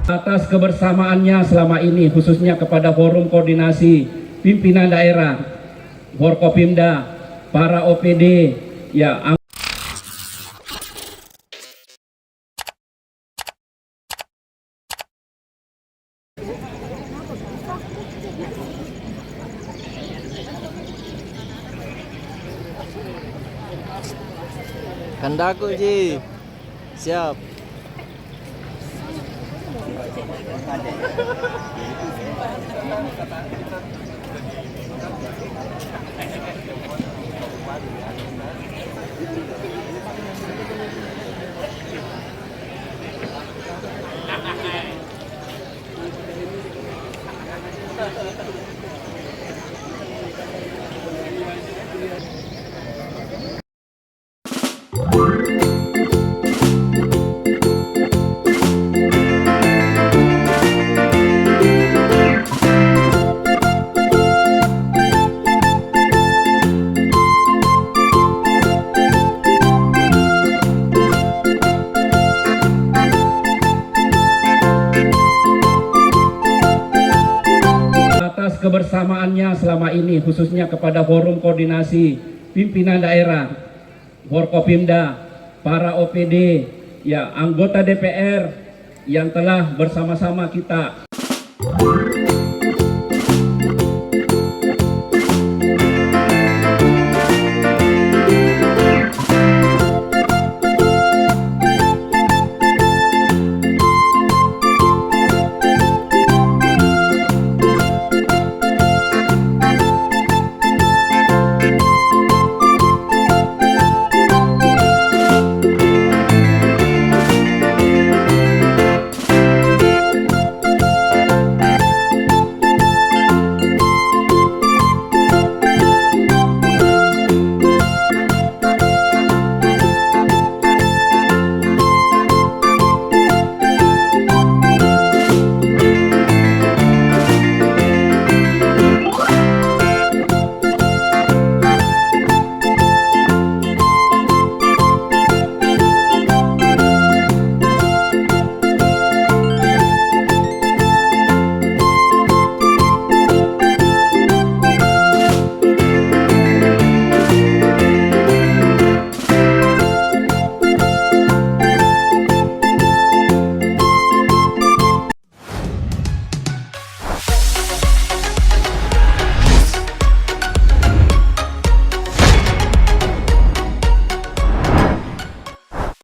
atas kebersamaannya selama ini, khususnya kepada Forum Koordinasi Pimpinan Daerah, Forkopimda, para OPD, ya. Kandaku Ji, siap. Atas kebersamaannya selama ini, khususnya kepada Forum Koordinasi Pimpinan Daerah, Forkopimda, para OPD, ya, anggota DPR yang telah bersama-sama kita